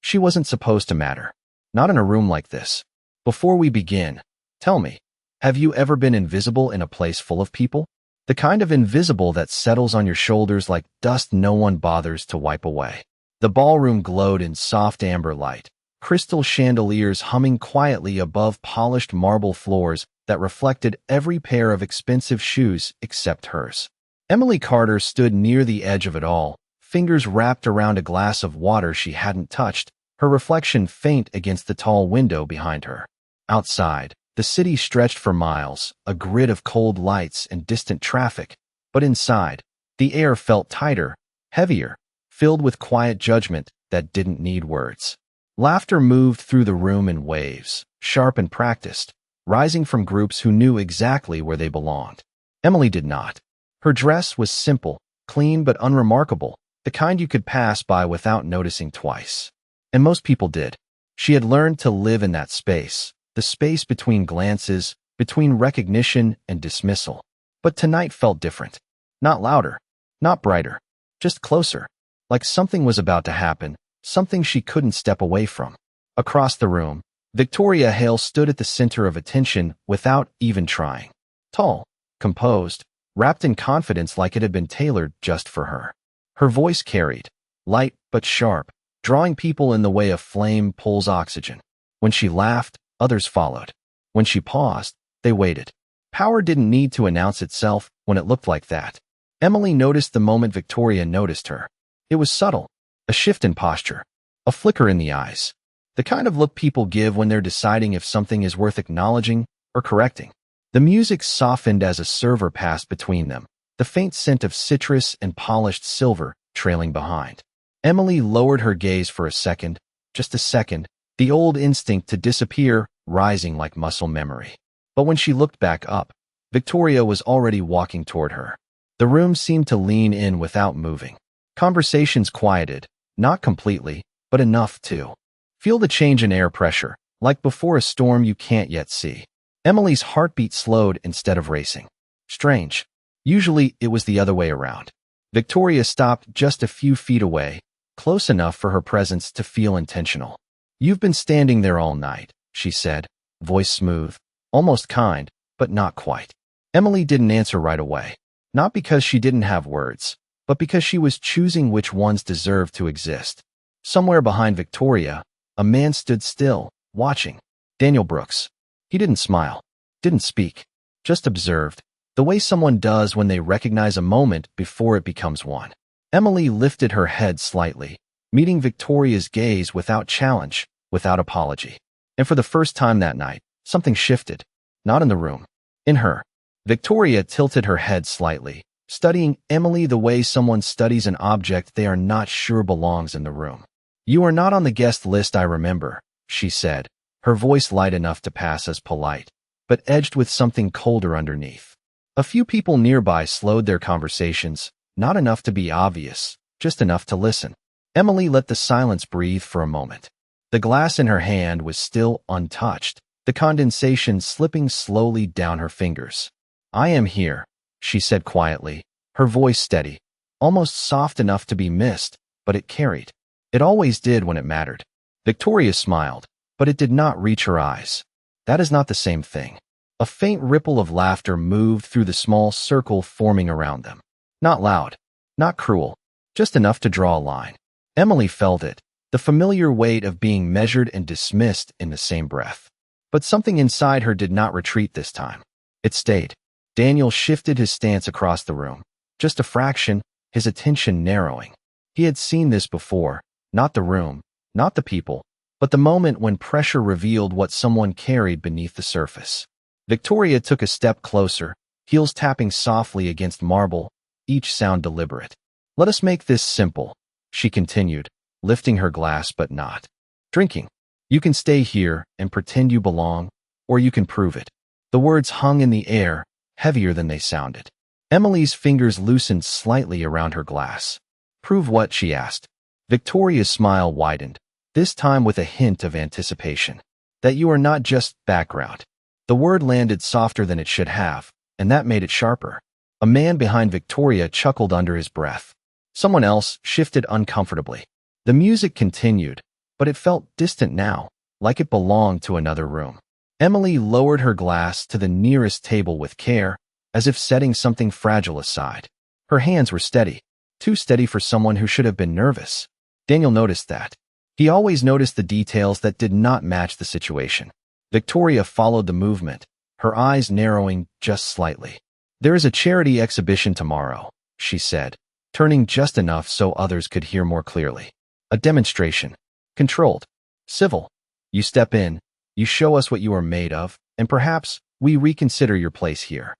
She wasn't supposed to matter. Not in a room like this. Before we begin, tell me, have you ever been invisible in a place full of people? The kind of invisible that settles on your shoulders like dust no one bothers to wipe away. The ballroom glowed in soft amber light, crystal chandeliers humming quietly above polished marble floors that reflected every pair of expensive shoes except hers. Emily Carter stood near the edge of it all, fingers wrapped around a glass of water she hadn't touched, her reflection faint against the tall window behind her. Outside, the city stretched for miles, a grid of cold lights and distant traffic, but inside, the air felt tighter, heavier, filled with quiet judgment that didn't need words. Laughter moved through the room in waves, sharp and practiced, rising from groups who knew exactly where they belonged. Emily did not. Her dress was simple, clean but unremarkable, the kind you could pass by without noticing twice. And most people did. She had learned to live in that space, the space between glances, between recognition and dismissal. But tonight felt different. Not louder, not brighter, just closer, like something was about to happen, something she couldn't step away from. Across the room, Victoria Hale stood at the center of attention without even trying. Tall, composed, wrapped in confidence like it had been tailored just for her. Her voice carried, light but sharp, drawing people in the way a flame pulls oxygen. When she laughed, others followed. When she paused, they waited. Power didn't need to announce itself when it looked like that. Emily noticed the moment Victoria noticed her. It was subtle, a shift in posture, a flicker in the eyes, the kind of look people give when they're deciding if something is worth acknowledging or correcting. The music softened as a server passed between them, the faint scent of citrus and polished silver trailing behind. Emily lowered her gaze for a second, just a second, the old instinct to disappear rising like muscle memory. But when she looked back up, Victoria was already walking toward her. The room seemed to lean in without moving. Conversations quieted, not completely, but enough to. Feel the change in air pressure, like before a storm you can't yet see. Emily's heartbeat slowed instead of racing. Strange. Usually it was the other way around. Victoria stopped just a few feet away, close enough for her presence to feel intentional. "You've been standing there all night," she said, voice smooth, almost kind, but not quite. Emily didn't answer right away, not because she didn't have words, but because she was choosing which ones deserved to exist. Somewhere behind Victoria, a man stood still, watching. Daniel Brooks. He didn't smile, didn't speak, just observed, the way someone does when they recognize a moment before it becomes one. Emily lifted her head slightly, meeting Victoria's gaze without challenge, without apology. And for the first time that night, something shifted. Not in the room. In her. Victoria tilted her head slightly, studying Emily the way someone studies an object they are not sure belongs in the room. "You are not on the guest list, I remember," she said, her voice light enough to pass as polite, but edged with something colder underneath. A few people nearby slowed their conversations, not enough to be obvious, just enough to listen. Emily let the silence breathe for a moment. The glass in her hand was still untouched, the condensation slipping slowly down her fingers. "I am here," she said quietly, her voice steady, almost soft enough to be missed, but it carried. It always did when it mattered. Victoria smiled, but it did not reach her eyes. That is not the same thing. A faint ripple of laughter moved through the small circle forming around them. Not loud, not cruel, just enough to draw a line. Emily felt it, the familiar weight of being measured and dismissed in the same breath. But something inside her did not retreat this time. It stayed. Daniel shifted his stance across the room. Just a fraction, his attention narrowing. He had seen this before, not the room, not the people, but the moment when pressure revealed what someone carried beneath the surface. Victoria took a step closer, heels tapping softly against marble, each sound deliberate. "Let us make this simple," she continued, lifting her glass but not drinking. "You can stay here and pretend you belong, or you can prove it." The words hung in the air, heavier than they sounded. Emily's fingers loosened slightly around her glass. "Prove what?" she asked. Victoria's smile widened, this time with a hint of anticipation. "That you are not just background." The word landed softer than it should have, and that made it sharper. A man behind Victoria chuckled under his breath. Someone else shifted uncomfortably. The music continued, but it felt distant now, like it belonged to another room. Emily lowered her glass to the nearest table with care, as if setting something fragile aside. Her hands were steady, too steady for someone who should have been nervous. Daniel noticed that. He always noticed the details that did not match the situation. Victoria followed the movement, her eyes narrowing just slightly. "There is a charity exhibition tomorrow," she said, turning just enough so others could hear more clearly. "A demonstration. Controlled. Civil. You step in, you show us what you are made of, and perhaps we reconsider your place here."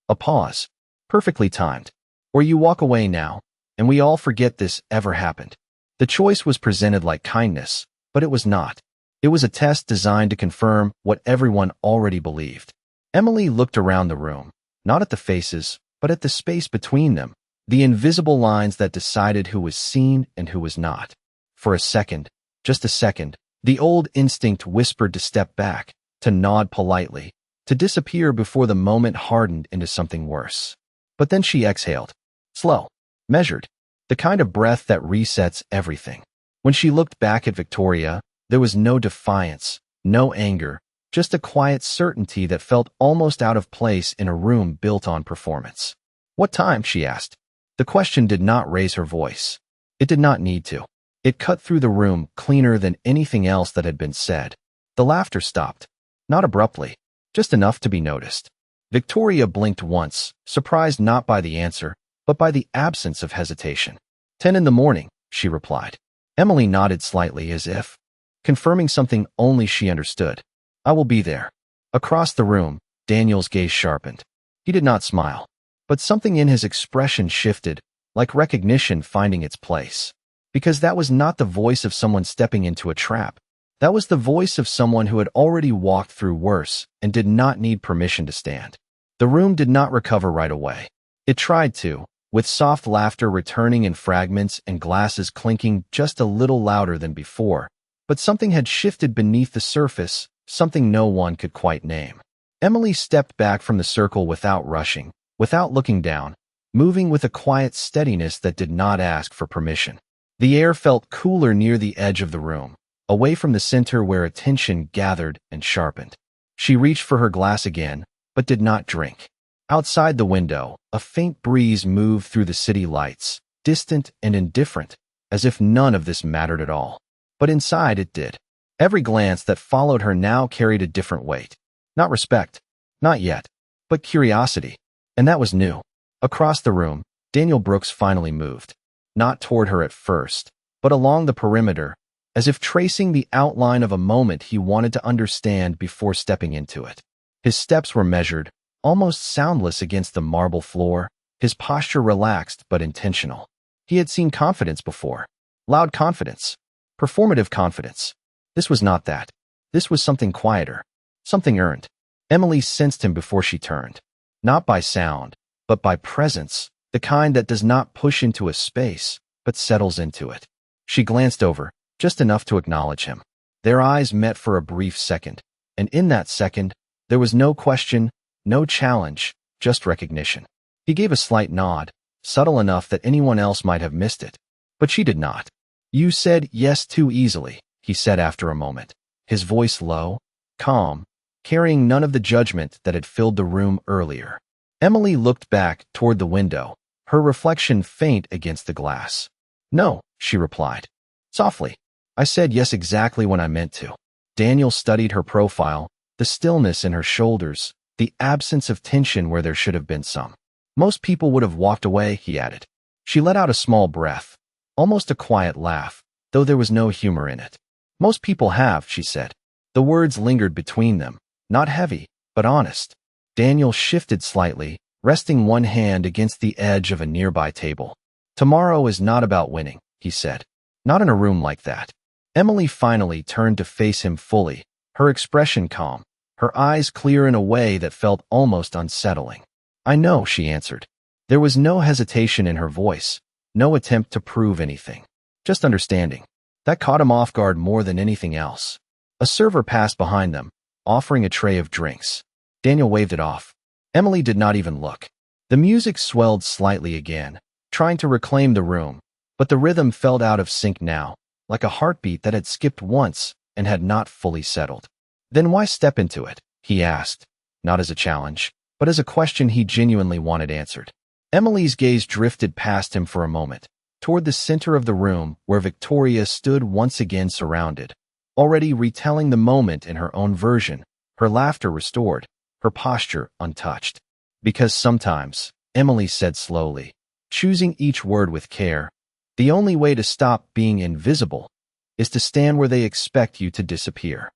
A pause. Perfectly timed. "Or you walk away now, and we all forget this ever happened." The choice was presented like kindness, but it was not. It was a test designed to confirm what everyone already believed. Emily looked around the room, not at the faces, but at the space between them, the invisible lines that decided who was seen and who was not. For a second, just a second, the old instinct whispered to step back, to nod politely, to disappear before the moment hardened into something worse. But then she exhaled. Slow. Measured. The kind of breath that resets everything. When she looked back at Victoria, there was no defiance, no anger, just a quiet certainty that felt almost out of place in a room built on performance. "What time?" she asked. The question did not raise her voice. It did not need to. It cut through the room cleaner than anything else that had been said. The laughter stopped. Not abruptly, just enough to be noticed. Victoria blinked once, surprised not by the answer, but by the absence of hesitation. 10 in the morning, she replied. Emily nodded slightly as if confirming something only she understood. "I will be there." Across the room, Daniel's gaze sharpened. He did not smile, but something in his expression shifted, like recognition finding its place. Because that was not the voice of someone stepping into a trap. That was the voice of someone who had already walked through worse and did not need permission to stand. The room did not recover right away. It tried to, with soft laughter returning in fragments and glasses clinking just a little louder than before, but something had shifted beneath the surface, something no one could quite name. Emily stepped back from the circle without rushing, without looking down, moving with a quiet steadiness that did not ask for permission. The air felt cooler near the edge of the room, away from the center where attention gathered and sharpened. She reached for her glass again, but did not drink. Outside the window, a faint breeze moved through the city lights, distant and indifferent, as if none of this mattered at all. But inside it did. Every glance that followed her now carried a different weight. Not respect, not yet, but curiosity. And that was new. Across the room, Daniel Brooks finally moved. Not toward her at first, but along the perimeter, as if tracing the outline of a moment he wanted to understand before stepping into it. His steps were measured, almost soundless against the marble floor, his posture relaxed but intentional. He had seen confidence before. Loud confidence. Performative confidence. This was not that. This was something quieter. Something earned. Emily sensed him before she turned. Not by sound, but by presence, the kind that does not push into a space, but settles into it. She glanced over, just enough to acknowledge him. Their eyes met for a brief second, and in that second, there was no question, no challenge, just recognition. He gave a slight nod, subtle enough that anyone else might have missed it. But she did not. "You said yes too easily," he said after a moment, his voice low, calm, carrying none of the judgment that had filled the room earlier. Emily looked back toward the window, her reflection faint against the glass. "No," she replied. Softly. "I said yes exactly when I meant to." Daniel studied her profile, the stillness in her shoulders, the absence of tension where there should have been some. "Most people would have walked away," he added. She let out a small breath, almost a quiet laugh, though there was no humor in it. "Most people have," she said. The words lingered between them, not heavy, but honest. Daniel shifted slightly, resting one hand against the edge of a nearby table. "Tomorrow is not about winning," he said. "Not in a room like that." Emily finally turned to face him fully, her expression calm, her eyes clear in a way that felt almost unsettling. "I know," she answered. There was no hesitation in her voice, no attempt to prove anything, just understanding. That caught him off guard more than anything else. A server passed behind them, offering a tray of drinks. Daniel waved it off. Emily did not even look. The music swelled slightly again, trying to reclaim the room, but the rhythm felt out of sync now, like a heartbeat that had skipped once and had not fully settled. "Then why step into it?" he asked, not as a challenge, but as a question he genuinely wanted answered. Emily's gaze drifted past him for a moment, toward the center of the room where Victoria stood once again surrounded, already retelling the moment in her own version, her laughter restored, her posture untouched. "Because sometimes," Emily said slowly, choosing each word with care, "the only way to stop being invisible is to stand where they expect you to disappear."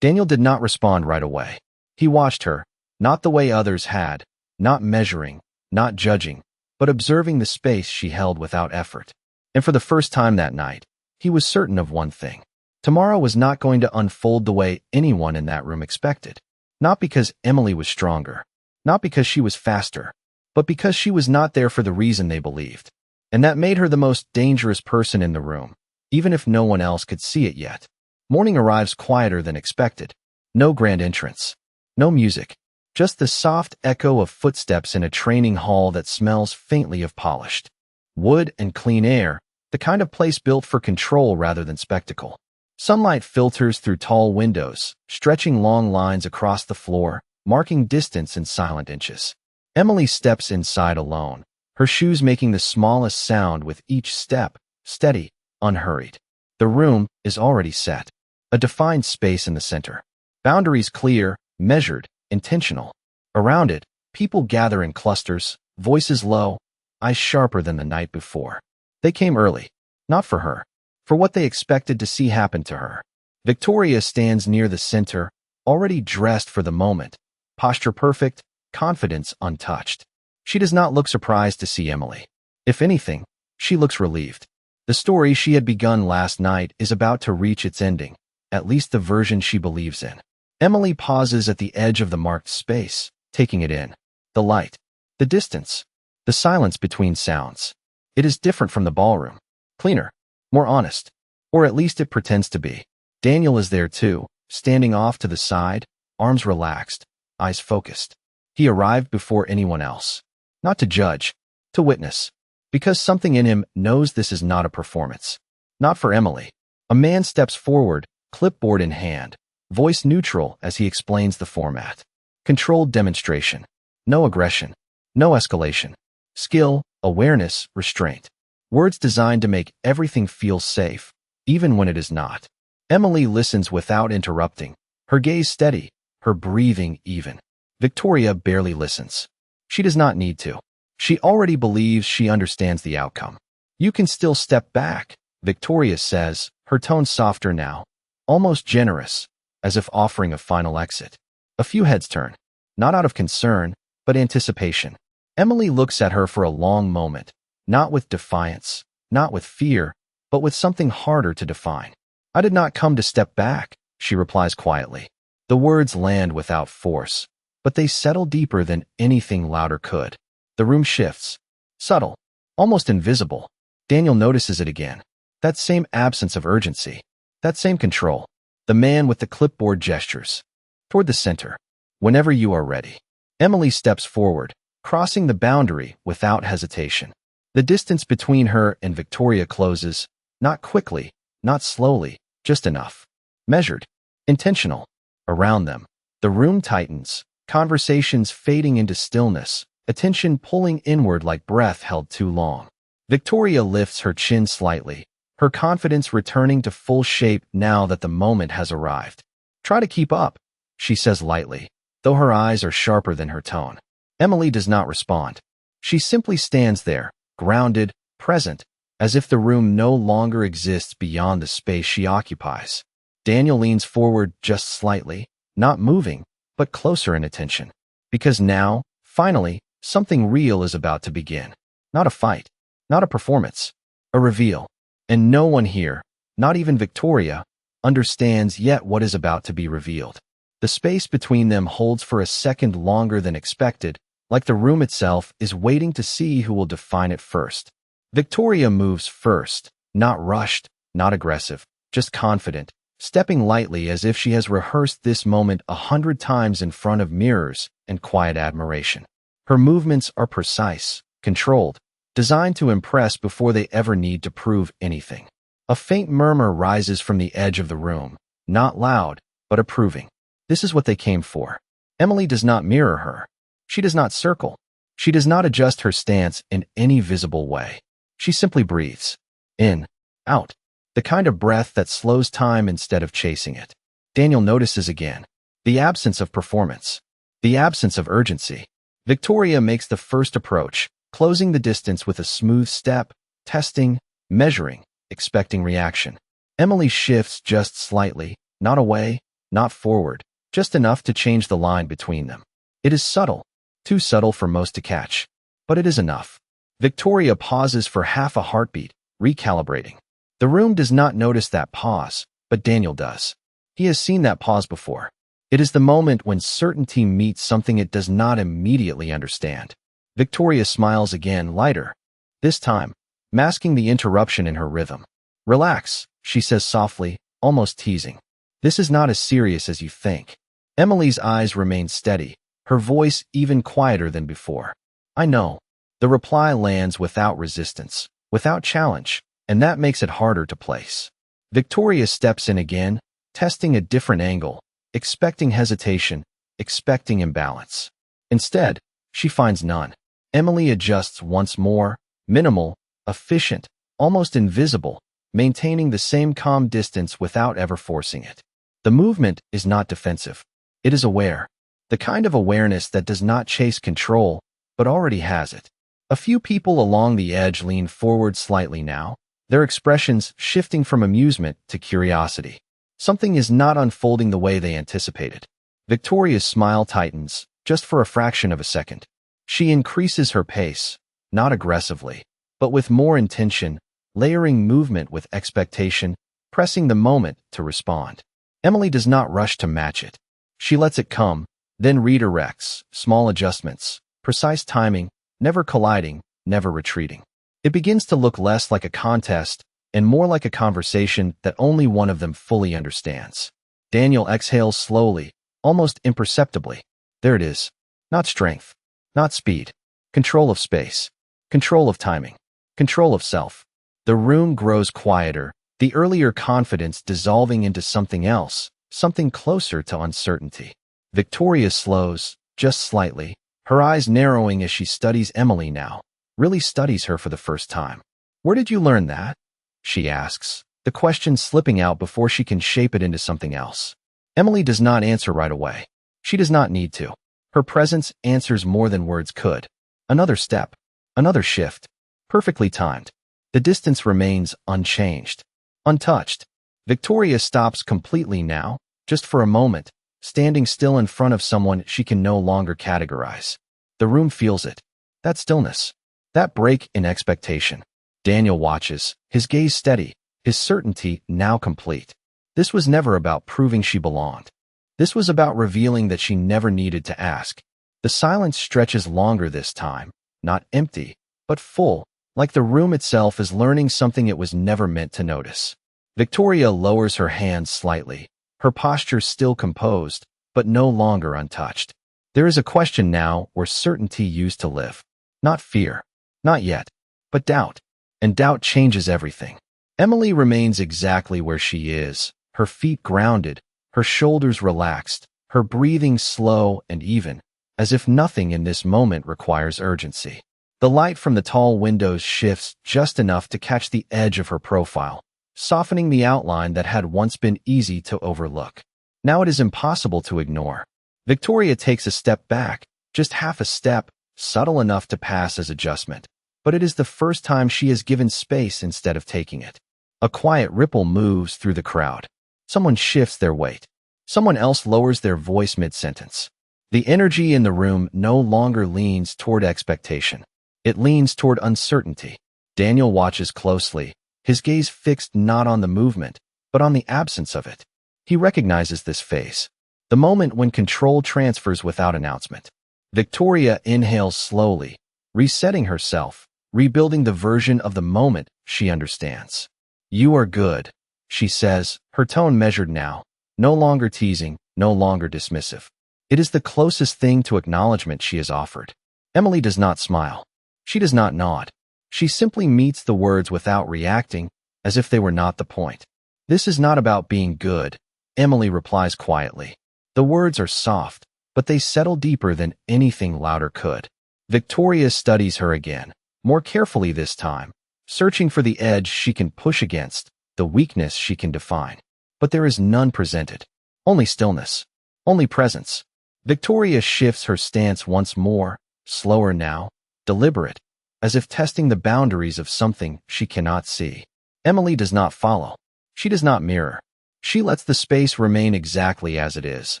Daniel did not respond right away. He watched her, not the way others had, not measuring, not judging, but observing the space she held without effort. And for the first time that night, he was certain of one thing. Tomorrow was not going to unfold the way anyone in that room expected. Not because Emily was stronger, not because she was faster, but because she was not there for the reason they believed. And that made her the most dangerous person in the room, even if no one else could see it yet. Morning arrives quieter than expected. No grand entrance. No music. Just the soft echo of footsteps in a training hall that smells faintly of polished wood and clean air, the kind of place built for control rather than spectacle. Sunlight filters through tall windows, stretching long lines across the floor, marking distance in silent inches. Emily steps inside alone, her shoes making the smallest sound with each step, steady, unhurried. The room is already set, a defined space in the center. Boundaries clear, measured, intentional. Around it, people gather in clusters, voices low, eyes sharper than the night before. They came early, not for her, for what they expected to see happen to her. Victoria stands near the center, already dressed for the moment, posture perfect, confidence untouched. She does not look surprised to see Emily. If anything, she looks relieved. The story she had begun last night is about to reach its ending, at least the version she believes in. Emily pauses at the edge of the marked space, taking it in. The light, the distance, the silence between sounds. It is different from the ballroom. Cleaner, more honest, or at least it pretends to be. Daniel is there too, standing off to the side, arms relaxed, eyes focused. He arrived before anyone else. Not to judge, to witness. Because something in him knows this is not a performance. Not for Emily. A man steps forward, clipboard in hand, voice neutral as he explains the format. Controlled demonstration. No aggression. No escalation. Skill, awareness, restraint. Words designed to make everything feel safe, even when it is not. Emily listens without interrupting, her gaze steady, her breathing even. Victoria barely listens. She does not need to. She already believes she understands the outcome. "You can still step back," Victoria says, her tone softer now, almost generous, as if offering a final exit. A few heads turn, not out of concern, but anticipation. Emily looks at her for a long moment, not with defiance, not with fear, but with something harder to define. "I did not come to step back," she replies quietly. The words land without force, but they settle deeper than anything louder could. The room shifts. Subtle, almost invisible. Daniel notices it again. That same absence of urgency. That same control. The man with the clipboard gestures. Toward the center. "Whenever you are ready." Emily steps forward, crossing the boundary without hesitation. The distance between her and Victoria closes, not quickly, not slowly, just enough. Measured. Intentional. Around them, the room tightens, conversations fading into stillness, attention pulling inward like breath held too long. Victoria lifts her chin slightly, her confidence returning to full shape now that the moment has arrived. "Try to keep up," she says lightly, though her eyes are sharper than her tone. Emily does not respond. She simply stands there, grounded, present, as if the room no longer exists beyond the space she occupies. Daniel leans forward just slightly, not moving, but closer in attention. Because now, finally, something real is about to begin. Not a fight, not a performance, a reveal. And no one here, not even Victoria, understands yet what is about to be revealed. The space between them holds for a second longer than expected, like the room itself is waiting to see who will define it first. Victoria moves first, not rushed, not aggressive, just confident, stepping lightly as if she has rehearsed this moment 100 times in front of mirrors and quiet admiration. Her movements are precise, controlled, designed to impress before they ever need to prove anything. A faint murmur rises from the edge of the room, not loud, but approving. This is what they came for. Emily does not mirror her. She does not circle. She does not adjust her stance in any visible way. She simply breathes. In, out. The kind of breath that slows time instead of chasing it. Daniel notices again. The absence of performance. The absence of urgency. Victoria makes the first approach, closing the distance with a smooth step, testing, measuring, expecting reaction. Emily shifts just slightly, not away, not forward, just enough to change the line between them. It is subtle, too subtle for most to catch, but it is enough. Victoria pauses for half a heartbeat, recalibrating. The room does not notice that pause, but Daniel does. He has seen that pause before. It is the moment when certainty meets something it does not immediately understand. Victoria smiles again, lighter. This time, masking the interruption in her rhythm. Relax, she says softly, almost teasing. This is not as serious as you think. Emily's eyes remain steady, her voice even quieter than before. I know. The reply lands without resistance, without challenge, and that makes it harder to place. Victoria steps in again, testing a different angle, expecting hesitation, expecting imbalance. Instead, she finds none. Emily adjusts once more, minimal, efficient, almost invisible, maintaining the same calm distance without ever forcing it. The movement is not defensive. It is aware. The kind of awareness that does not chase control, but already has it. A few people along the edge lean forward slightly now, their expressions shifting from amusement to curiosity. Something is not unfolding the way they anticipated. Victoria's smile tightens, just for a fraction of a second. She increases her pace, not aggressively, but with more intention, layering movement with expectation, pressing the moment to respond. Emily does not rush to match it. She lets it come, then redirects, small adjustments, precise timing, never colliding, never retreating. It begins to look less like a contest and more like a conversation that only one of them fully understands. Daniel exhales slowly, almost imperceptibly. There it is. Not strength, not speed. Control of space. Control of timing. Control of self. The room grows quieter, the earlier confidence dissolving into something else, something closer to uncertainty. Victoria slows, just slightly, her eyes narrowing as she studies Emily now, really studies her for the first time. Where did you learn that? She asks, the question slipping out before she can shape it into something else. Emily does not answer right away. She does not need to. Her presence answers more than words could. Another step. Another shift. Perfectly timed. The distance remains unchanged. Untouched. Victoria stops completely now, just for a moment, standing still in front of someone she can no longer categorize. The room feels it. That stillness. That break in expectation. Daniel watches, his gaze steady, his certainty now complete. This was never about proving she belonged. This was about revealing that she never needed to ask. The silence stretches longer this time, not empty, but full, like the room itself is learning something it was never meant to notice. Victoria lowers her hands slightly, her posture still composed, but no longer untouched. There is a question now where certainty used to live. Not fear. Not yet. But doubt. And doubt changes everything. Emily remains exactly where she is, her feet grounded, her shoulders relaxed, her breathing slow and even, as if nothing in this moment requires urgency. The light from the tall windows shifts just enough to catch the edge of her profile, softening the outline that had once been easy to overlook. Now it is impossible to ignore. Victoria takes a step back, just half a step, subtle enough to pass as adjustment. But it is the first time she has given space instead of taking it. A quiet ripple moves through the crowd. Someone shifts their weight. Someone else lowers their voice mid-sentence. The energy in the room no longer leans toward expectation. It leans toward uncertainty. Daniel watches closely, his gaze fixed not on the movement, but on the absence of it. He recognizes this phase. The moment when control transfers without announcement. Victoria inhales slowly, resetting herself, rebuilding the version of the moment she understands. You are good, she says, her tone measured now, no longer teasing, no longer dismissive. It is the closest thing to acknowledgement she has offered. Emily does not smile. She does not nod. She simply meets the words without reacting, as if they were not the point. This is not about being good, Emily replies quietly. The words are soft, but they settle deeper than anything louder could. Victoria studies her again, more carefully this time, searching for the edge she can push against, the weakness she can define. But there is none presented. Only stillness. Only presence. Victoria shifts her stance once more, slower now, deliberate, as if testing the boundaries of something she cannot see. Emily does not follow. She does not mirror. She lets the space remain exactly as it is,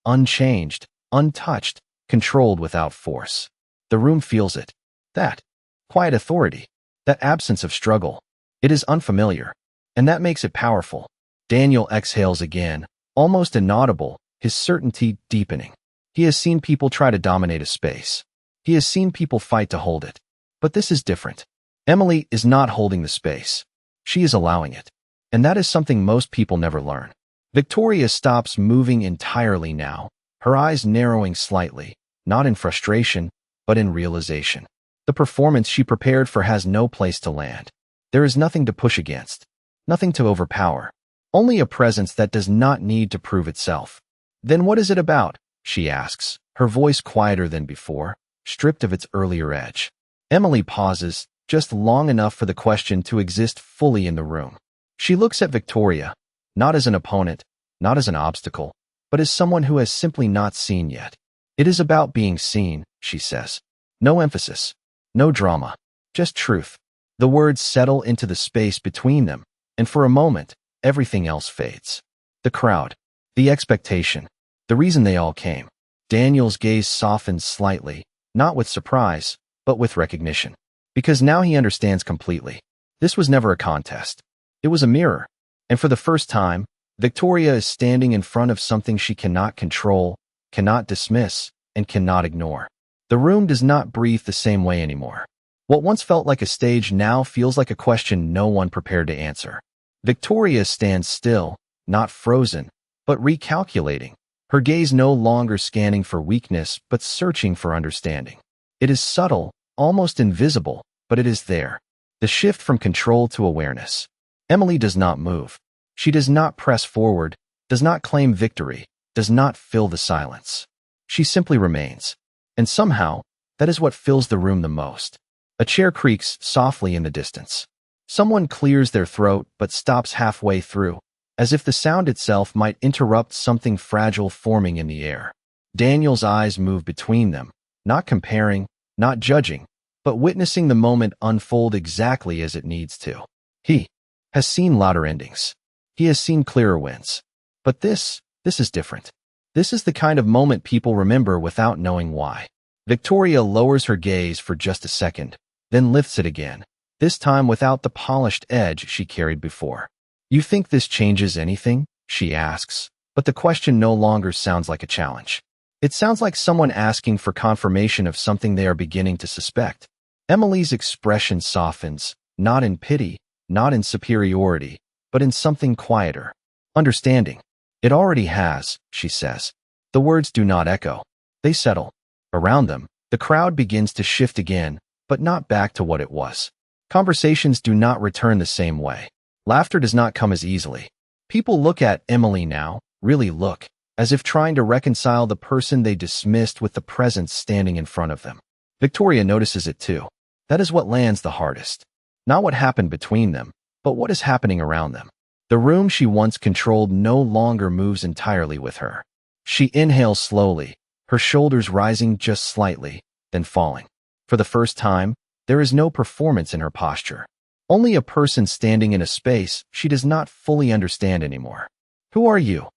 unchanged, untouched, controlled without force. The room feels it. That quiet authority, that absence of struggle. It is unfamiliar, and that makes it powerful. Daniel exhales again, almost inaudible, his certainty deepening. He has seen people try to dominate a space. He has seen people fight to hold it. But this is different. Emily is not holding the space. She is allowing it. And that is something most people never learn. Victoria stops moving entirely now, her eyes narrowing slightly, not in frustration, but in realization. The performance she prepared for has no place to land. There is nothing to push against, nothing to overpower, only a presence that does not need to prove itself. Then what is it about? She asks, her voice quieter than before, stripped of its earlier edge. Emily pauses, just long enough for the question to exist fully in the room. She looks at Victoria, not as an opponent, not as an obstacle, but as someone who has simply not seen yet. It is about being seen, she says. No emphasis, no drama, just truth. The words settle into the space between them, and for a moment, everything else fades. The crowd, the expectation, the reason they all came. Daniel's gaze softens slightly, not with surprise, but with recognition. Because now he understands completely. This was never a contest. It was a mirror. And for the first time, Victoria is standing in front of something she cannot control, cannot dismiss, and cannot ignore. The room does not breathe the same way anymore. What once felt like a stage now feels like a question no one prepared to answer. Victoria stands still, not frozen, but recalculating, her gaze no longer scanning for weakness but searching for understanding. It is subtle, almost invisible, but it is there. The shift from control to awareness. Emily does not move. She does not press forward, does not claim victory, does not fill the silence. She simply remains. And somehow, that is what fills the room the most. A chair creaks softly in the distance. Someone clears their throat but stops halfway through, as if the sound itself might interrupt something fragile forming in the air. Daniel's eyes move between them, not comparing, not judging, but witnessing the moment unfold exactly as it needs to. He has seen louder endings. He has seen clearer wins. But this is different. This is the kind of moment people remember without knowing why. Victoria lowers her gaze for just a second, then lifts it again, this time without the polished edge she carried before. You think this changes anything? She asks, but the question no longer sounds like a challenge. It sounds like someone asking for confirmation of something they are beginning to suspect. Emily's expression softens, not in pity, not in superiority, but in something quieter. Understanding. It already has, she says. The words do not echo. They settle. Around them, the crowd begins to shift again, but not back to what it was. Conversations do not return the same way. Laughter does not come as easily. People look at Emily now, really look, as if trying to reconcile the person they dismissed with the presence standing in front of them. Victoria notices it too. That is what lands the hardest. Not what happened between them, but what is happening around them. The room she once controlled no longer moves entirely with her. She inhales slowly, her shoulders rising just slightly, then falling. For the first time, there is no performance in her posture. Only a person standing in a space she does not fully understand anymore. Who are you?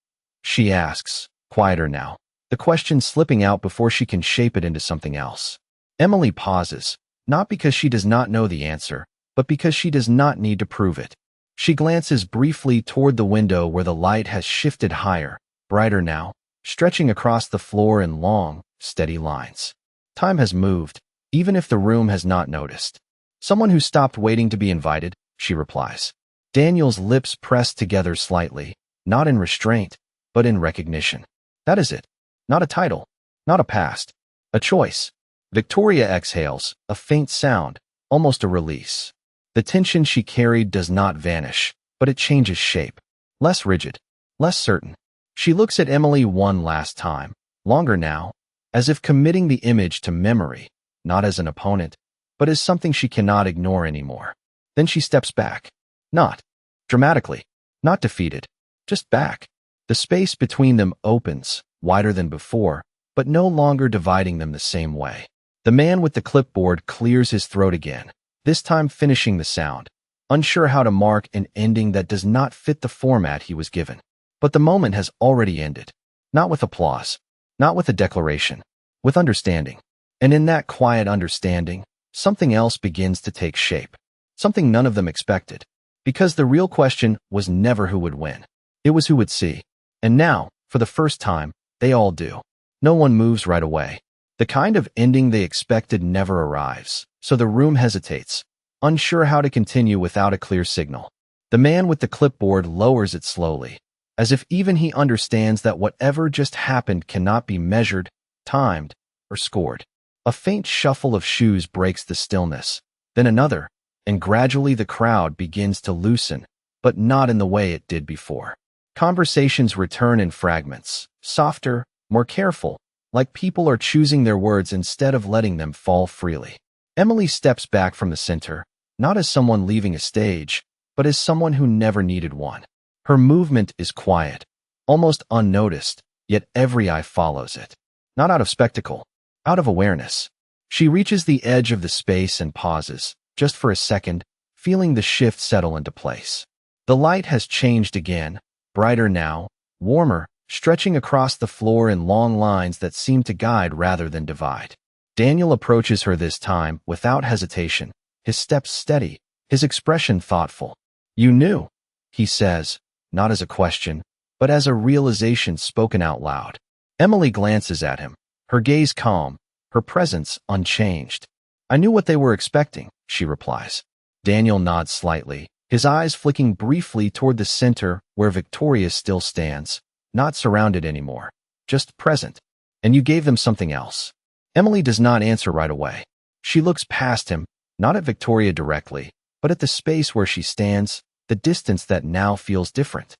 She asks, quieter now, the question slipping out before she can shape it into something else. Emily pauses, not because she does not know the answer, but because she does not need to prove it. She glances briefly toward the window where the light has shifted higher, brighter now, stretching across the floor in long, steady lines. Time has moved, even if the room has not noticed. Someone who stopped waiting to be invited, she replies. Daniel's lips press together slightly, not in restraint, but in recognition. That is it. Not a title, not a past, a choice. Victoria exhales, a faint sound, almost a release. The tension she carried does not vanish, but it changes shape. Less rigid, less certain. She looks at Emily one last time, longer now, as if committing the image to memory, not as an opponent, but as something she cannot ignore anymore. Then she steps back. Not dramatically, not defeated, just back. The space between them opens, wider than before, but no longer dividing them the same way. The man with the clipboard clears his throat again, this time finishing the sound, unsure how to mark an ending that does not fit the format he was given. But the moment has already ended. Not with applause, not with a declaration, with understanding. And in that quiet understanding, something else begins to take shape. Something none of them expected. Because the real question was never who would win. It was who would see. And now, for the first time, they all do. No one moves right away. The kind of ending they expected never arrives, so the room hesitates, unsure how to continue without a clear signal. The man with the clipboard lowers it slowly, as if even he understands that whatever just happened cannot be measured, timed, or scored. A faint shuffle of shoes breaks the stillness, then another, and gradually the crowd begins to loosen, but not in the way it did before. Conversations return in fragments, softer, more careful, like people are choosing their words instead of letting them fall freely. Emily steps back from the center, not as someone leaving a stage, but as someone who never needed one. Her movement is quiet, almost unnoticed, yet every eye follows it. Not out of spectacle, out of awareness. She reaches the edge of the space and pauses, just for a second, feeling the shift settle into place. The light has changed again, brighter now, warmer, stretching across the floor in long lines that seem to guide rather than divide. Daniel approaches her this time without hesitation, his steps steady, his expression thoughtful. "You knew," he says, not as a question, but as a realization spoken out loud. Emily glances at him, her gaze calm, her presence unchanged. "I knew what they were expecting," she replies. Daniel nods slightly, his eyes flicking briefly toward the center where Victoria still stands, not surrounded anymore, just present. "And you gave them something else." Emily does not answer right away. She looks past him, not at Victoria directly, but at the space where she stands, the distance that now feels different.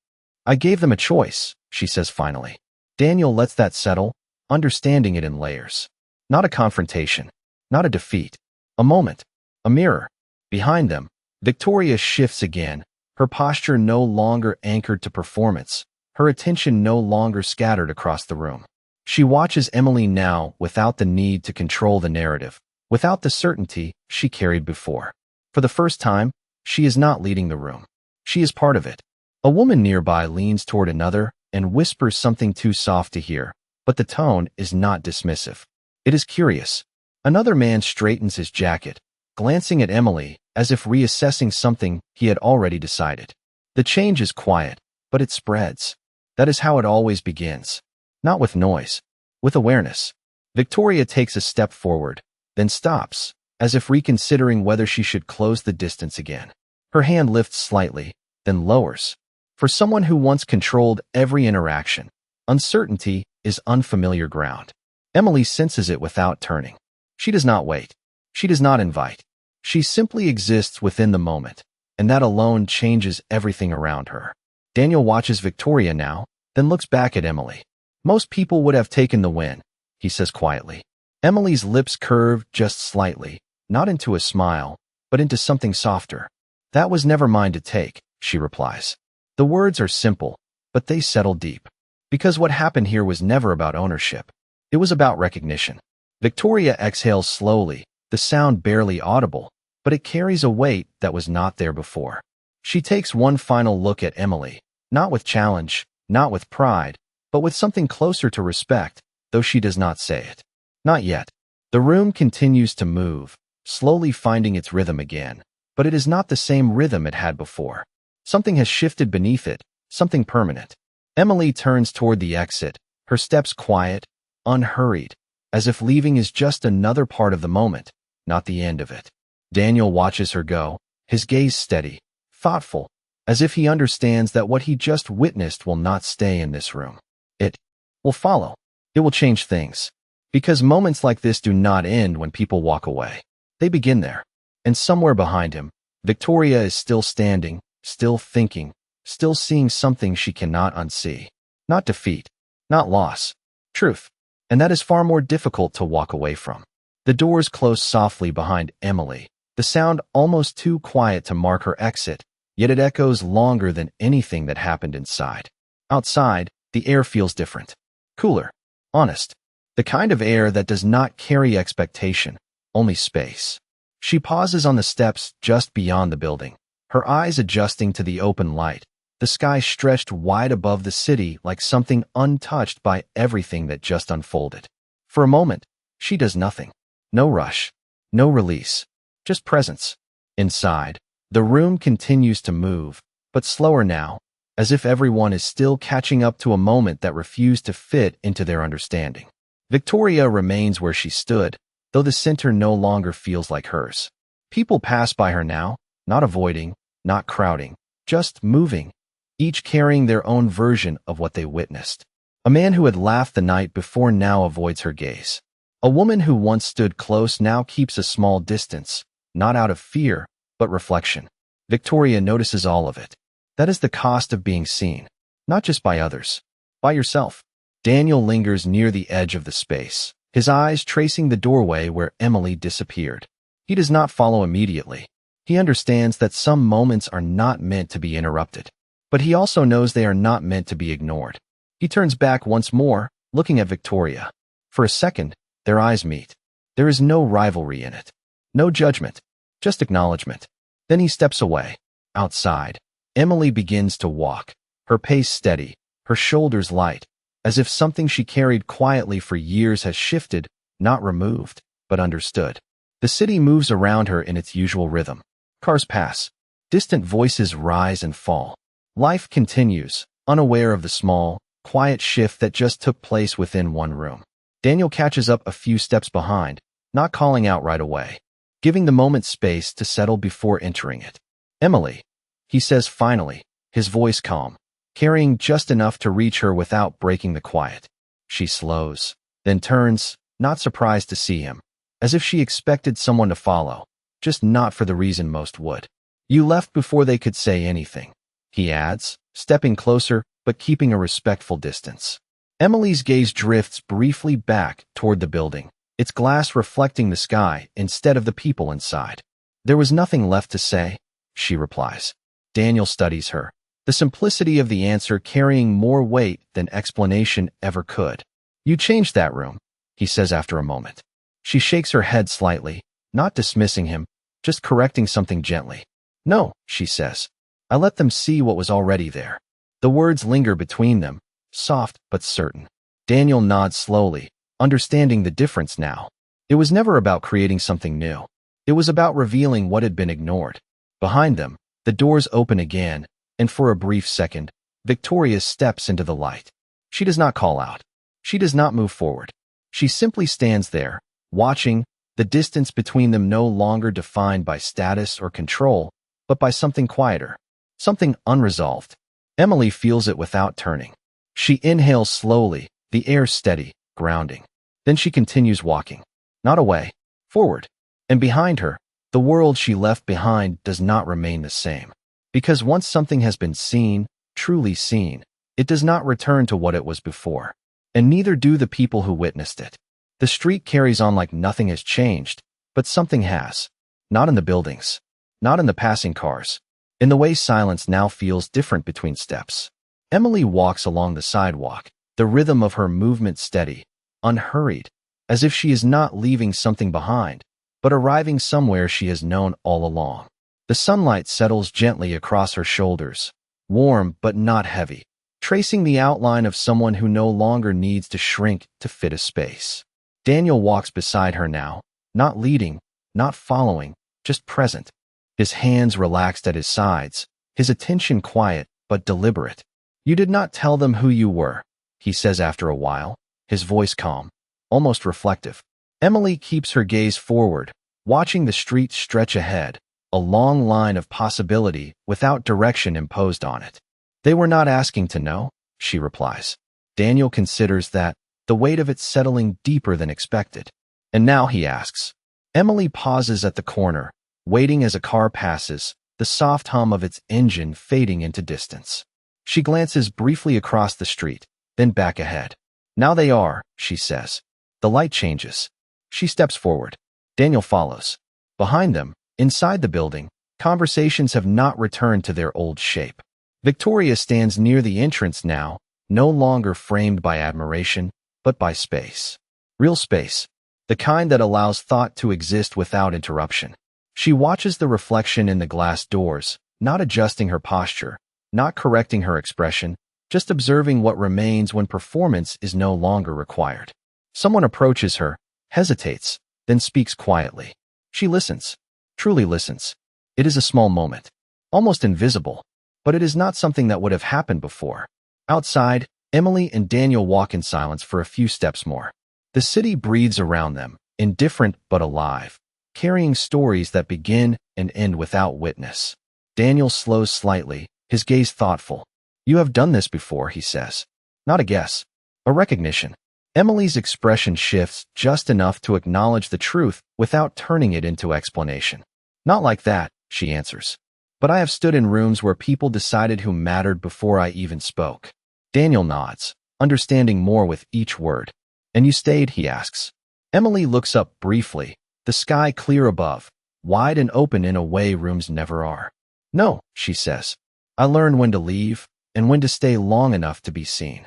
"I gave them a choice," she says finally. Daniel lets that settle, understanding it in layers. Not a confrontation, not a defeat, a moment, a mirror. Behind them, Victoria shifts again, her posture no longer anchored to performance, her attention no longer scattered across the room. She watches Emily now without the need to control the narrative, without the certainty she carried before. For the first time, she is not leading the room. She is part of it. A woman nearby leans toward another and whispers something too soft to hear, but the tone is not dismissive. It is curious. Another man straightens his jacket, glancing at Emily as if reassessing something he had already decided. The change is quiet, but it spreads. That is how it always begins. Not with noise, with awareness. Victoria takes a step forward, then stops, as if reconsidering whether she should close the distance again. Her hand lifts slightly, then lowers. For someone who once controlled every interaction, uncertainty is unfamiliar ground. Emily senses it without turning. She does not wait. She does not invite. She simply exists within the moment, and that alone changes everything around her. Daniel watches Victoria now, then looks back at Emily. "Most people would have taken the win," he says quietly. Emily's lips curve just slightly, not into a smile, but into something softer. "That was never mine to take," she replies. The words are simple, but they settle deep. Because what happened here was never about ownership. It was about recognition. Victoria exhales slowly, the sound barely audible, but it carries a weight that was not there before. She takes one final look at Emily, not with challenge, not with pride, but with something closer to respect, though she does not say it. Not yet. The room continues to move, slowly finding its rhythm again, but it is not the same rhythm it had before. Something has shifted beneath it, something permanent. Emily turns toward the exit, her steps quiet, unhurried, as if leaving is just another part of the moment, not the end of it. Daniel watches her go, his gaze steady, thoughtful, as if he understands that what he just witnessed will not stay in this room. It will follow. It will change things. Because moments like this do not end when people walk away. They begin there. And somewhere behind him, Victoria is still standing, still thinking, still seeing something she cannot unsee. Not defeat, not loss, truth. And that is far more difficult to walk away from. The doors close softly behind Emily, the sound almost too quiet to mark her exit, yet it echoes longer than anything that happened inside. Outside, the air feels different. Cooler. Honest. The kind of air that does not carry expectation, only space. She pauses on the steps just beyond the building, her eyes adjusting to the open light, the sky stretched wide above the city like something untouched by everything that just unfolded. For a moment, she does nothing. No rush. No release. Just presence. Inside, the room continues to move, but slower now, as if everyone is still catching up to a moment that refused to fit into their understanding. Victoria remains where she stood, though the center no longer feels like hers. People pass by her now, not avoiding, not crowding, just moving, each carrying their own version of what they witnessed. A man who had laughed the night before now avoids her gaze. A woman who once stood close now keeps a small distance, not out of fear, but reflection. Victoria notices all of it. That is the cost of being seen, not just by others, by yourself. Daniel lingers near the edge of the space, his eyes tracing the doorway where Emily disappeared. He does not follow immediately. He understands that some moments are not meant to be interrupted, but he also knows they are not meant to be ignored. He turns back once more, looking at Victoria. For a second, their eyes meet. There is no rivalry in it, no judgment, just acknowledgement. Then he steps away. Outside, Emily begins to walk, her pace steady, her shoulders light, as if something she carried quietly for years has shifted, not removed, but understood. The city moves around her in its usual rhythm. Cars pass. Distant voices rise and fall. Life continues, unaware of the small, quiet shift that just took place within one room. Daniel catches up a few steps behind, not calling out right away, giving the moment space to settle before entering it. Emily, he says finally, his voice calm, carrying just enough to reach her without breaking the quiet. She slows, then turns, not surprised to see him, as if she expected someone to follow, just not for the reason most would. You left before they could say anything, he adds, stepping closer but keeping a respectful distance. Emily's gaze drifts briefly back toward the building, its glass reflecting the sky instead of the people inside. There was nothing left to say, she replies. Daniel studies her, the simplicity of the answer carrying more weight than explanation ever could. You changed that room, he says after a moment. She shakes her head slightly, not dismissing him, just correcting something gently. No, she says. I let them see what was already there. The words linger between them, soft but certain. Daniel nods slowly, understanding the difference now. It was never about creating something new. It was about revealing what had been ignored. Behind them, the doors open again, and for a brief second, Victoria steps into the light. She does not call out. She does not move forward. She simply stands there, watching, the distance between them no longer defined by status or control, but by something quieter, something unresolved. Emily feels it without turning. She inhales slowly, the air steady, grounding. Then she continues walking. Not away, forward. And behind her, the world she left behind does not remain the same. Because once something has been seen, truly seen, it does not return to what it was before. And neither do the people who witnessed it. The street carries on like nothing has changed, but something has. Not in the buildings. Not in the passing cars. In the way silence now feels different between steps. Emily walks along the sidewalk, the rhythm of her movement steady, unhurried, as if she is not leaving something behind, but arriving somewhere she has known all along. The sunlight settles gently across her shoulders, warm but not heavy, tracing the outline of someone who no longer needs to shrink to fit a space. Daniel walks beside her now, not leading, not following, just present. His hands relaxed at his sides, his attention quiet but deliberate. You did not tell them who you were, he says after a while, his voice calm, almost reflective. Emily keeps her gaze forward, watching the street stretch ahead, a long line of possibility without direction imposed on it. They were not asking to know, she replies. Daniel considers that, the weight of it settling deeper than expected. And now he asks. Emily pauses at the corner, waiting as a car passes, the soft hum of its engine fading into distance. She glances briefly across the street, then back ahead. Now they are, she says. The light changes. She steps forward. Daniel follows. Behind them, inside the building, conversations have not returned to their old shape. Victoria stands near the entrance now, no longer framed by admiration, but by space. Real space. The kind that allows thought to exist without interruption. She watches the reflection in the glass doors, not adjusting her posture, not correcting her expression, just observing what remains when performance is no longer required. Someone approaches her, hesitates, then speaks quietly. She listens, truly listens. It is a small moment, almost invisible, but it is not something that would have happened before. Outside, Emily and Daniel walk in silence for a few steps more. The city breathes around them, indifferent but alive, carrying stories that begin and end without witness. Daniel slows slightly, his gaze thoughtful. You have done this before, he says. Not a guess, a recognition. Emily's expression shifts just enough to acknowledge the truth without turning it into explanation. Not like that, she answers. But I have stood in rooms where people decided who mattered before I even spoke. Daniel nods, understanding more with each word. And you stayed, he asks. Emily looks up briefly, the sky clear above, wide and open in a way rooms never are. No, she says. I learned when to leave and when to stay long enough to be seen.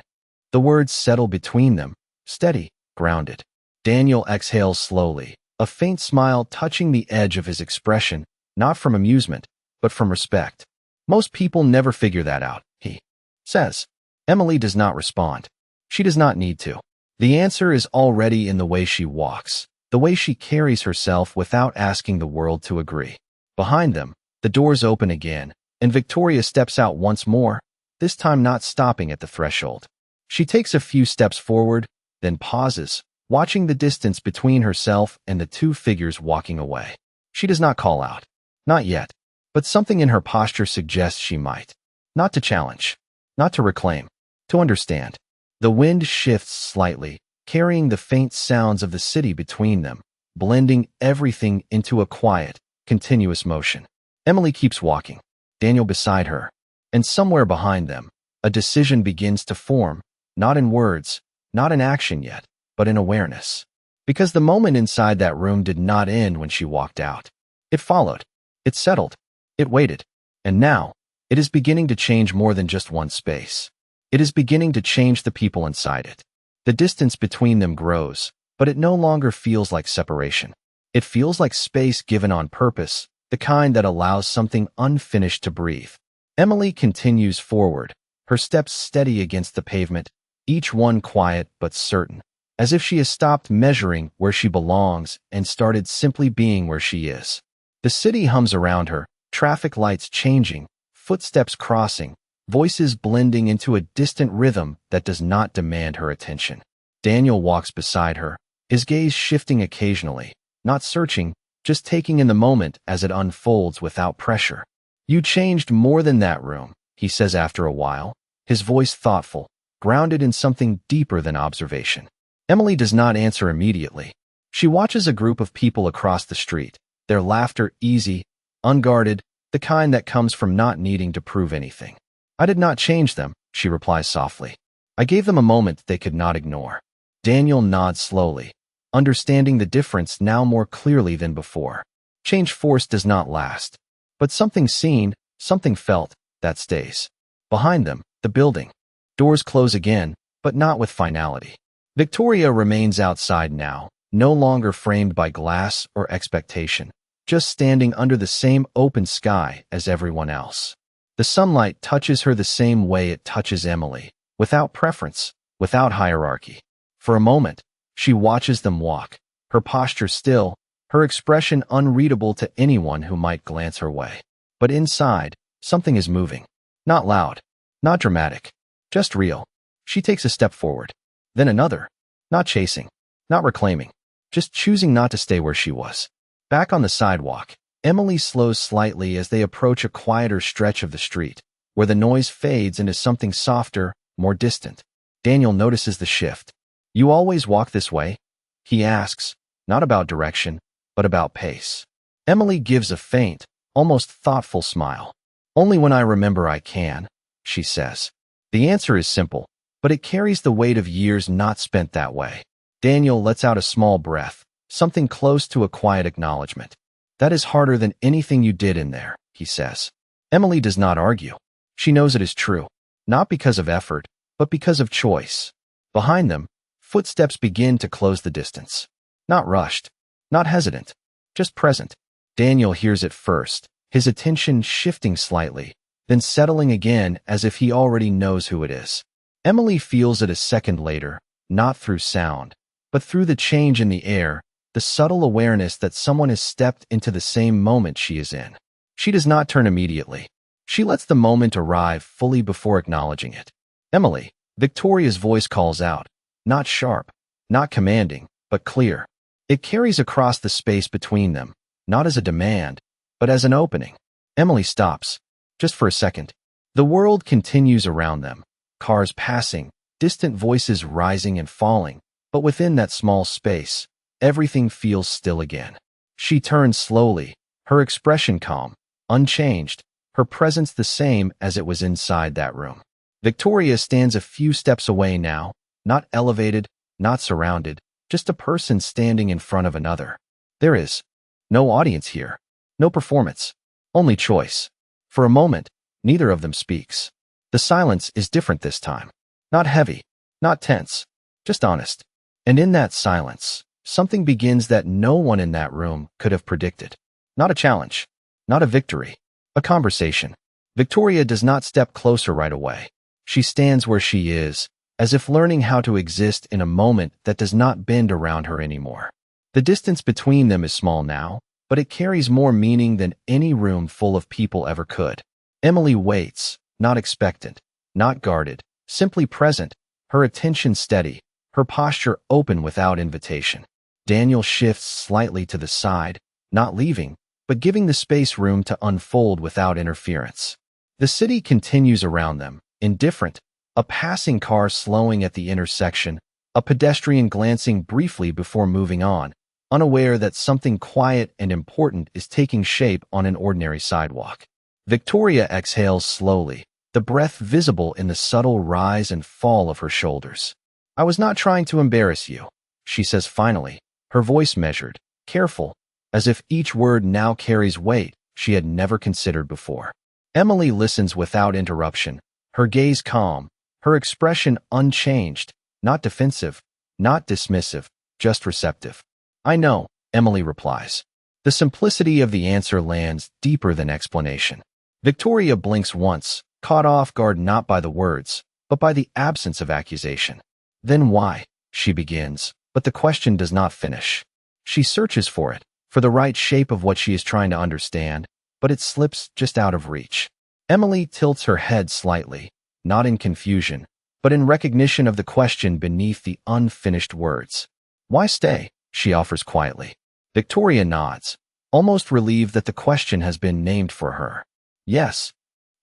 The words settle between them, steady, grounded. Daniel exhales slowly, a faint smile touching the edge of his expression, not from amusement, but from respect. Most people never figure that out, he says. Emily does not respond. She does not need to. The answer is already in the way she walks, the way she carries herself without asking the world to agree. Behind them, the doors open again, and Victoria steps out once more, this time not stopping at the threshold. She takes a few steps forward, then pauses, watching the distance between herself and the two figures walking away. She does not call out. Not yet. But something in her posture suggests she might. Not to challenge. Not to reclaim. To understand. The wind shifts slightly, carrying the faint sounds of the city between them, blending everything into a quiet, continuous motion. Emily keeps walking, Daniel beside her, and somewhere behind them, a decision begins to form, not in words, not in action yet, but in awareness. Because the moment inside that room did not end when she walked out. It followed. It settled. It waited. And now, it is beginning to change more than just one space. It is beginning to change the people inside it. The distance between them grows, but it no longer feels like separation. It feels like space given on purpose, the kind that allows something unfinished to breathe. Emily continues forward, her steps steady against the pavement, each one quiet but certain, as if she has stopped measuring where she belongs and started simply being where she is. The city hums around her, traffic lights changing, footsteps crossing, voices blending into a distant rhythm that does not demand her attention. Daniel walks beside her, his gaze shifting occasionally, not searching, just taking in the moment as it unfolds without pressure. You changed more than that room, he says after a while, his voice thoughtful, grounded in something deeper than observation. Emily does not answer immediately. She watches a group of people across the street, their laughter easy, unguarded, the kind that comes from not needing to prove anything. I did not change them, she replies softly. I gave them a moment they could not ignore. Daniel nods slowly, understanding the difference now more clearly than before. Change force does not last. But something seen, something felt, that stays. Behind them, the building. Doors close again, but not with finality. Victoria remains outside now, no longer framed by glass or expectation, just standing under the same open sky as everyone else. The sunlight touches her the same way it touches Emily, without preference, without hierarchy. For a moment, she watches them walk, her posture still, her expression unreadable to anyone who might glance her way. But inside, something is moving. Not loud, not dramatic, just real. She takes a step forward, then another, not chasing, not reclaiming, just choosing not to stay where she was. Back on the sidewalk, Emily slows slightly as they approach a quieter stretch of the street, where the noise fades into something softer, more distant. Daniel notices the shift. You always walk this way? He asks, not about direction, but about pace. Emily gives a faint, almost thoughtful smile. Only when I remember I can, she says. The answer is simple, but it carries the weight of years not spent that way. Daniel lets out a small breath, something close to a quiet acknowledgement. That is harder than anything you did in there, he says. Emily does not argue. She knows it is true, not because of effort, but because of choice. Behind them, footsteps begin to close the distance. Not rushed, not hesitant, just present. Daniel hears it first, his attention shifting slightly, then settling again as if he already knows who it is. Emily feels it a second later, not through sound, but through the change in the air, the subtle awareness that someone has stepped into the same moment she is in. She does not turn immediately. She lets the moment arrive fully before acknowledging it. Emily, Victoria's voice calls out, not sharp, not commanding, but clear. It carries across the space between them, not as a demand, but as an opening. Emily stops, just for a second. The world continues around them, cars passing, distant voices rising and falling, but within that small space, everything feels still again. She turns slowly, her expression calm, unchanged, her presence the same as it was inside that room. Victoria stands a few steps away now, not elevated, not surrounded, just a person standing in front of another. There is no audience here, no performance, only choice. For a moment, neither of them speaks. The silence is different this time. Not heavy, not tense, just honest. And in that silence, something begins that no one in that room could have predicted. Not a challenge, not a victory, a conversation. Victoria does not step closer right away. She stands where she is, as if learning how to exist in a moment that does not bend around her anymore. The distance between them is small now, but it carries more meaning than any room full of people ever could. Emily waits, not expectant, not guarded, simply present, her attention steady, her posture open without invitation. Daniel shifts slightly to the side, not leaving, but giving the space room to unfold without interference. The city continues around them, indifferent, a passing car slowing at the intersection, a pedestrian glancing briefly before moving on, unaware that something quiet and important is taking shape on an ordinary sidewalk. Victoria exhales slowly, the breath visible in the subtle rise and fall of her shoulders. I was not trying to embarrass you, she says finally, her voice measured, careful, as if each word now carries weight she had never considered before. Emily listens without interruption, her gaze calm, her expression unchanged, not defensive, not dismissive, just receptive. I know, Emily replies. The simplicity of the answer lands deeper than explanation. Victoria blinks once, caught off guard not by the words, but by the absence of accusation. Then why? She begins, but the question does not finish. She searches for it, for the right shape of what she is trying to understand, but it slips just out of reach. Emily tilts her head slightly, not in confusion, but in recognition of the question beneath the unfinished words. Why stay? She offers quietly. Victoria nods, almost relieved that the question has been named for her. Yes.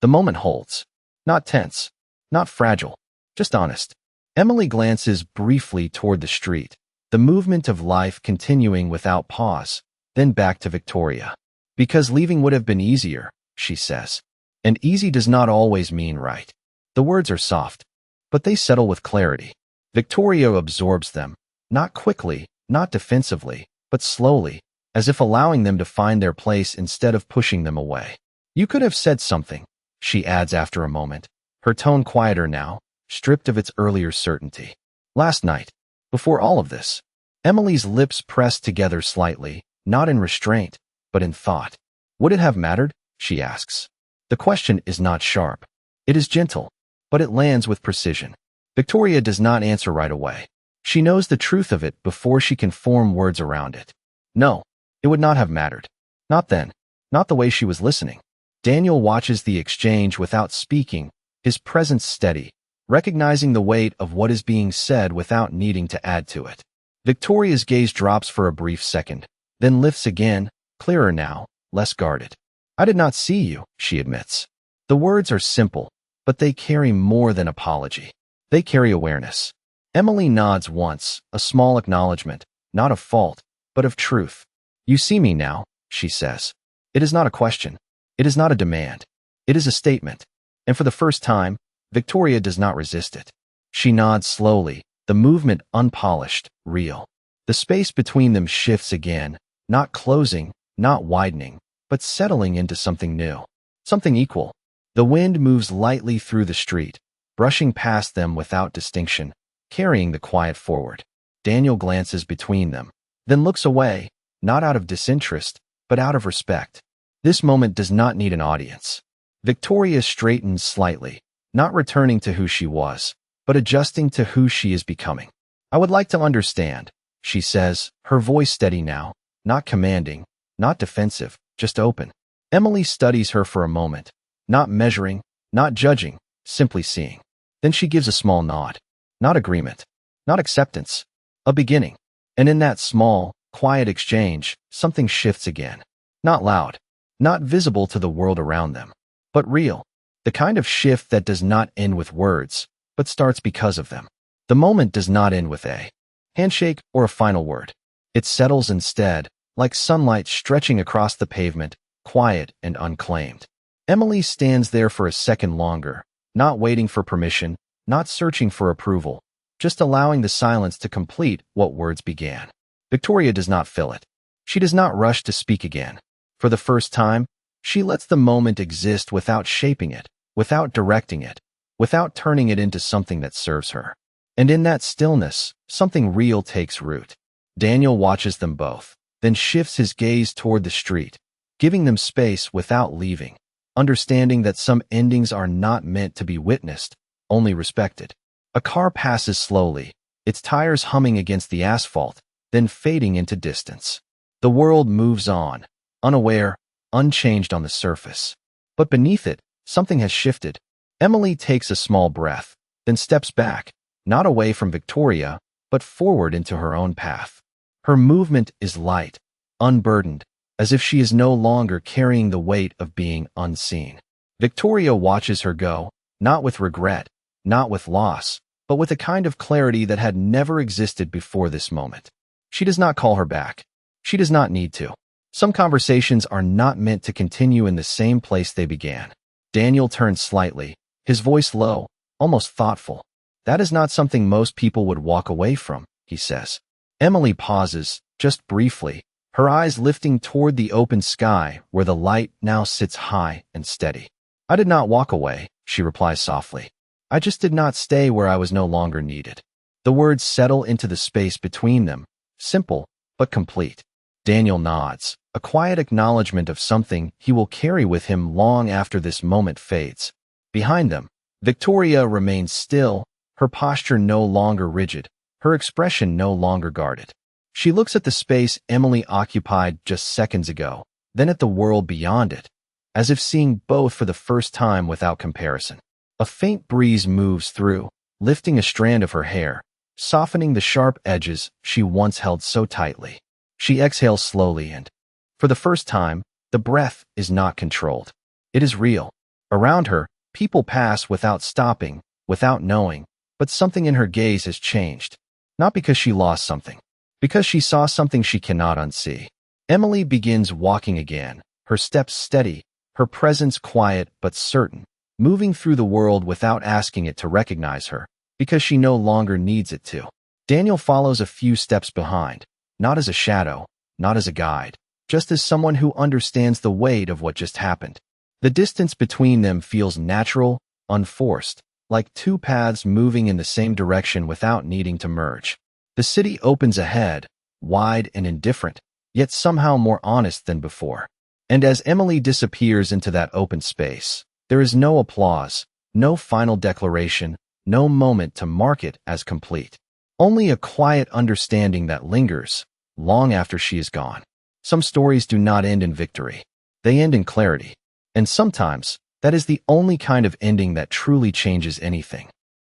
The moment holds. Not tense, not fragile, just honest. Emily glances briefly toward the street, the movement of life continuing without pause, then back to Victoria. Because leaving would have been easier, she says. And easy does not always mean right. The words are soft, but they settle with clarity. Victoria absorbs them, not quickly, not defensively, but slowly, as if allowing them to find their place instead of pushing them away. You could have said something, she adds after a moment, her tone quieter now, stripped of its earlier certainty. Last night, before all of this, Emily's lips pressed together slightly, not in restraint, but in thought. Would it have mattered? She asks. The question is not sharp. It is gentle, but it lands with precision. Victoria does not answer right away. She knows the truth of it before she can form words around it. No, it would not have mattered. Not then, not the way she was listening. Daniel watches the exchange without speaking, his presence steady, recognizing the weight of what is being said without needing to add to it. Victoria's gaze drops for a brief second, then lifts again, clearer now, less guarded. I did not see you, she admits. The words are simple, but they carry more than apology. They carry awareness. Emily nods once, a small acknowledgement, not of fault, but of truth. You see me now, she says. It is not a question. It is not a demand. It is a statement. And for the first time, Victoria does not resist it. She nods slowly, the movement unpolished, real. The space between them shifts again, not closing, not widening, but settling into something new. Something equal. The wind moves lightly through the street, brushing past them without distinction, carrying the quiet forward. Daniel glances between them, then looks away, not out of disinterest, but out of respect. This moment does not need an audience. Victoria straightens slightly, not returning to who she was, but adjusting to who she is becoming. I would like to understand, she says, her voice steady now, not commanding, not defensive, just open. Emily studies her for a moment, not measuring, not judging, simply seeing. Then she gives a small nod. Not agreement, not acceptance, a beginning. And in that small, quiet exchange, something shifts again. Not loud, not visible to the world around them, but real. The kind of shift that does not end with words, but starts because of them. The moment does not end with a handshake or a final word. It settles instead, like sunlight stretching across the pavement, quiet and unclaimed. Emily stands there for a second longer, not waiting for permission, not searching for approval, just allowing the silence to complete what words began. Victoria does not fill it. She does not rush to speak again. For the first time, she lets the moment exist without shaping it, without directing it, without turning it into something that serves her. And in that stillness, something real takes root. Daniel watches them both, then shifts his gaze toward the street, giving them space without leaving, understanding that some endings are not meant to be witnessed, only respected. A car passes slowly, its tires humming against the asphalt, then fading into distance. The world moves on, unaware, unchanged on the surface. But beneath it, something has shifted. Emily takes a small breath, then steps back, not away from Victoria, but forward into her own path. Her movement is light, unburdened, as if she is no longer carrying the weight of being unseen. Victoria watches her go, not with regret, not with loss, but with a kind of clarity that had never existed before this moment. She does not call her back. She does not need to. Some conversations are not meant to continue in the same place they began. Daniel turns slightly, his voice low, almost thoughtful. That is not something most people would walk away from, he says. Emily pauses, just briefly, her eyes lifting toward the open sky where the light now sits high and steady. I did not walk away, she replies softly. I just did not stay where I was no longer needed. The words settle into the space between them, simple, but complete. Daniel nods, a quiet acknowledgement of something he will carry with him long after this moment fades. Behind them, Victoria remains still, her posture no longer rigid, her expression no longer guarded. She looks at the space Emily occupied just seconds ago, then at the world beyond it, as if seeing both for the first time without comparison. A faint breeze moves through, lifting a strand of her hair, softening the sharp edges she once held so tightly. She exhales slowly and, for the first time, the breath is not controlled. It is real. Around her, people pass without stopping, without knowing, but something in her gaze has changed. Not because she lost something, because she saw something she cannot unsee. Emily begins walking again, her steps steady, her presence quiet but certain, moving through the world without asking it to recognize her, because she no longer needs it to. Daniel follows a few steps behind, not as a shadow, not as a guide, just as someone who understands the weight of what just happened. The distance between them feels natural, unforced, like two paths moving in the same direction without needing to merge. The city opens ahead, wide and indifferent, yet somehow more honest than before. And as Emily disappears into that open space, there is no applause, no final declaration, no moment to mark it as complete. Only a quiet understanding that lingers, long after she is gone. Some stories do not end in victory. They end in clarity. And sometimes, that is the only kind of ending that truly changes anything.